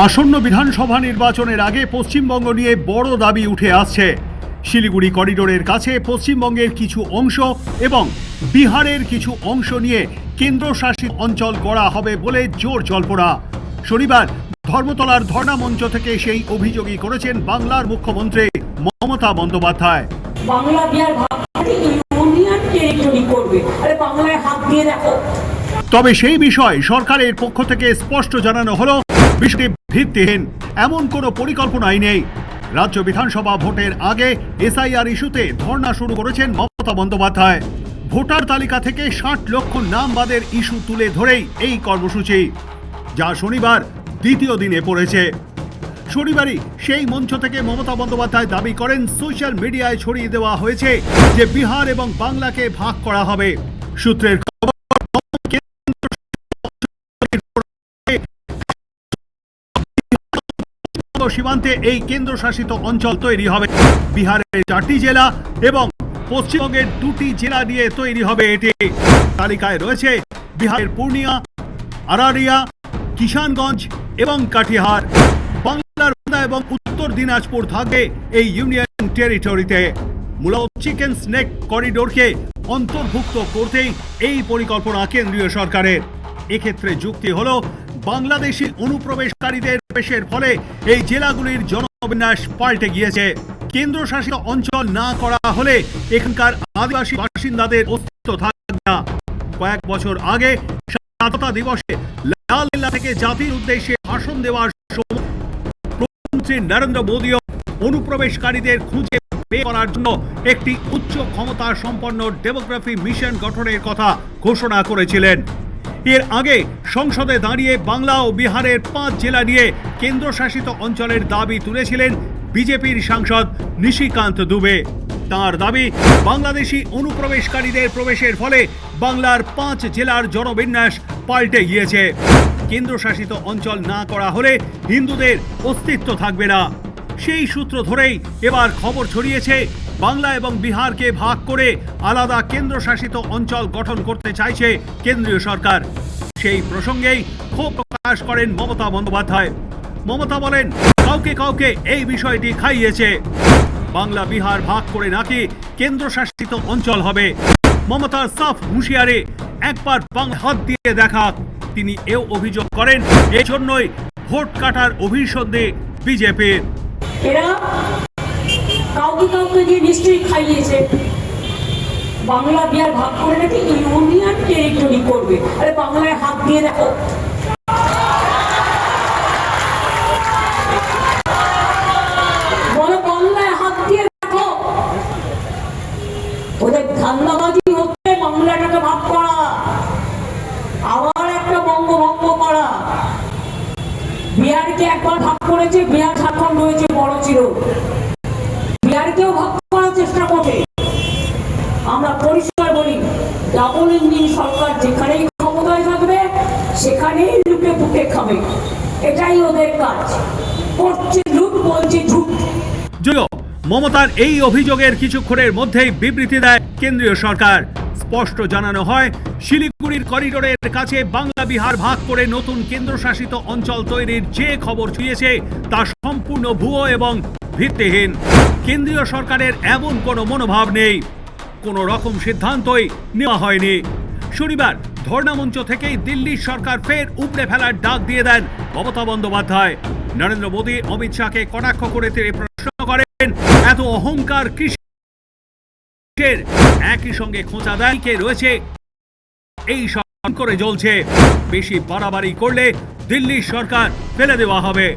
আসন্ন বিধানসভা নির্বাচনের আগে পশ্চিমবঙ্গ নিয়ে বড় দাবি উঠে আসছে। শিলিগুড়ি করিডোরের কাছে পশ্চিমবঙ্গের কিছু অংশ এবং বিহারের কিছু অংশ নিয়ে কেন্দ্রশাসিত অঞ্চল গড়া হবে বলে জোর জল্পনা। শনিবার ধর্মতলার ধর্ণা মঞ্চ থেকে সেই অভিযোগই করেছেন বাংলার মুখ্যমন্ত্রী মমতা বন্দ্যোপাধ্যায়। বাংলা বিহার ইউনিয়ন টেরিটরি করবে, আরে বাংলায় হাত দিয়ে দেখো। তবে সেই বিষয় সরকারের পক্ষ থেকে স্পষ্ট জানানো হলো বিষয়টি ভিত্তিহীন, এমন কোনো পরিকল্পনাই নেই। রাজ্য বিধানসভা ভোটের আগে এসআইআর ইস্যুতে ধর্ণা শুরু করেছেন মমতা বন্দ্যোপাধ্যায়। ভোটার তালিকা থেকে 60 লক্ষ নাম বাদের ইস্যু তুলে ধরেই এই কর্মসূচি, যা শনিবার দ্বিতীয় দিনে পড়েছে। শনিবারই সেই মঞ্চ থেকে মমতা বন্দ্যোপাধ্যায় দাবি করেন সোশ্যাল মিডিয়ায় ছড়িয়ে দেওয়া হয়েছে যে বিহার এবং বাংলাকে ভাগ করা হবে। সূত্রের সীমান্তে এই কেন্দ্রশাসিত অঞ্চল তৈরি হবে। বিহারের 4টি জেলা এবং পশ্চিমবঙ্গের 2টি জেলা নিয়ে তৈরি হবে এটি। তালিকায় রয়েছে বিহারের পূর্ণিয়া, আরারিয়া, কিষানগঞ্জ এবং কাটিহার। বাংলার এবং উত্তর দিনাজপুর থাকবে এই ইউনিয়ন টেরিটরিতে। মূলত চিকেন স্নেক করিডোরকে অন্তর্ভুক্ত করতেই এই পরিকল্পনা কেন্দ্রীয় সরকারের। এক্ষেত্রে যুক্তি হলো বাংলাদেশি অনুপ্রবেশকারীদের প্রবেশের ফলে এই জেলাগুলির জনবিন্যাস পাল্টে গিয়েছে। কেন্দ্রশাসিত অঞ্চল না করা হলে এখানকার আদিবাসী বাসিন্দাদের অস্তিত্ব থাকবে না। কয়েক বছর আগে স্বাধীনতা দিবসে লালকেল্লা থেকে জাতির উদ্দেশ্যে ভাষণ দেওয়ার সময় প্রধানমন্ত্রী নরেন্দ্র মোদীও অনুপ্রবেশকারীদের খুঁজে বের করার জন্য একটি উচ্চ ক্ষমতা সম্পন্ন ডেমোগ্রাফি মিশন গঠনের কথা ঘোষণা করেছিলেন। এর আগে সংসদে দাঁড়িয়ে বাংলা ও বিহারের 5 জেলা নিয়ে কেন্দ্রশাসিত অঞ্চলের দাবি তুলেছিলেন বিজেপির সাংসদ নিশিকান্ত দুবে। তার দাবি, বাংলাদেশি অনুপ্রবেশকারীদের প্রবেশের ফলে বাংলার 5 জেলার জনবিন্যাস পাল্টে গিয়েছে। কেন্দ্রশাসিত অঞ্চল না করা হলে হিন্দুদের অস্তিত্ব থাকবে না। সেই সূত্র ধরেই এবার খবর ছড়িয়েছে বাংলা এবং বিহারকে ভাগ করে আলাদা কেন্দ্রশাসিত অঞ্চল গঠন করতে চাইছে কেন্দ্রীয় সরকার। সেই প্রসঙ্গেই ক্ষোভ প্রকাশ করেন মমতা বন্দ্যোপাধ্যায়। মমতা বলেন, কাউকে কাউকে এই বিষয়টি খাইয়েছে। বাংলা বিহার ভাগ করে নাকি কেন্দ্রশাসিত অঞ্চল হবে। মমতার সাফ হুঁশিয়ারে একবার বাংলা হাত দিয়ে দেখা। তিনি এও অভিযোগ করেন এজন্যই ভোট কাটার অভিসন্ধি বিজেপির। এরা কাউকে কাউকে দিয়ে নিশ্চয়ই খাইয়েছে। বাংলা বিহার ভাগ করে নাকি ইউনিয়ন টেরিটরি করবে, আরে বাংলায় হাত দিয়ে দেখো। বলো বাংলায় হাত দিয়ে দেখো। ওদের ধান্দাবাজি হচ্ছে বাংলাটাকে ভাগ করা, আবার একটা বঙ্গভঙ্গ করা। বিহারকে একবার ভাগ করেছে, বিহার ঝাড়খণ্ড হয়েছে বড় ছিল। বিহারকেও ভাগ করার চেষ্টা করবে। আমরা পরিষ্কার বলি, ডাবল ইঞ্জিন সরকার যেখানেই ক্ষমতায় থাকবে সেখানেই লুটে পুটে খাবে। এটাই ওদের কাজ। করছে লুট, বলছে ঝুট। মমতার এই অভিযোগের কিছুক্ষণের মধ্যেই বিবৃতি দেয় কেন্দ্রীয় সরকার। স্পষ্ট জানানো হয়, শিলিগুড়ির করিডোরের কাছে বাংলা বিহার ভাগ করে নতুন কেন্দ্রশাসিত অঞ্চল তৈরির যে খবর ছড়িয়েছে তা সম্পূর্ণ ভুয়ো এবং ভিত্তিহীন। কেন্দ্রীয় সরকারের এমন কোনো মনোভাব নেই, কোনো রকম সিদ্ধান্তই নেওয়া হয়নি। শনিবার ধর্ণামঞ্চ থেকেই দিল্লির সরকার ফের উপড়ে ফেলার ডাক দিয়ে দেন মমতা বন্দ্যোপাধ্যায়। নরেন্দ্র মোদী অমিত শাহকে কটাক্ষ করে তিনি প্রশ্ন করেন, এত অহংকার কিসের? একই সঙ্গে খোঁচা দেয় কে রয়েছে এই সব করে জ্বলছে। বেশি বাড়াবাড়ি করলে দিল্লির সরকার ফেলে দেওয়া হবে।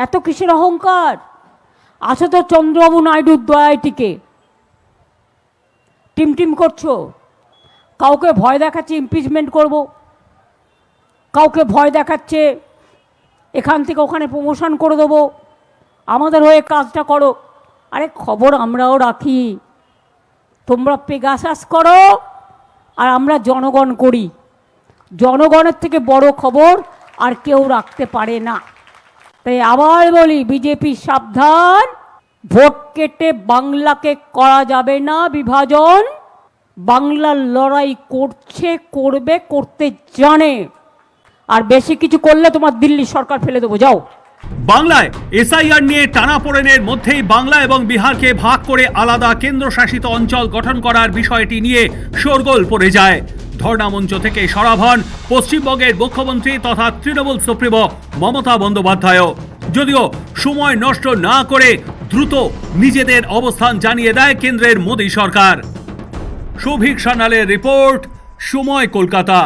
এত কিসের অহংকার? আছে তো চন্দ্রবাবু নাইডুর দয়ায় টিকে। টিম করছো, কাউকে ভয় দেখাচ্ছে ইমপিচমেন্ট করব, কাউকে ভয় দেখাচ্ছে এখান থেকে ওখানে প্রমোশন করে দেবো, আমাদের হয়ে কাজটা করো। আরে খবর আমরাও রাখি, তোমরা পেগাসাস করো আর আমরা জনগণ করি। জনগণের থেকে বড় খবর আর কেউ রাখতে পারে না। তাই আবার বলি, বিজেপি সাবধান, ভোট কেটে বাংলাকে করা যাবে না বিভাজন। বাংলার লড়াই করছে, করবে, করতে জানে। আর বেশি কিছু করলে তোমার দিল্লি সরকার ফেলে দেবো, যাও। বাংলায় এসআইআর নিয়ে টানাপোড়েনের মধ্যেই বাংলা এবং বিহারকে ভাগ করে আলাদা কেন্দ্রশাসিত অঞ্চল গঠন করার বিষয়টি নিয়ে শোরগোল পড়ে যায়। ধর্ণা মঞ্চ থেকে সরব হন পশ্চিমবঙ্গের মুখ্যমন্ত্রী তথা তৃণমূল সুপ্রিমো মমতা বন্দ্যোপাধ্যায়। যদিও সময় নষ্ট না করে দ্রুত নিজেদের অবস্থান জানিয়ে দেয় কেন্দ্রের মোদী সরকার। সৌভিক সান্যালের রিপোর্ট, সময়, কলকাতা।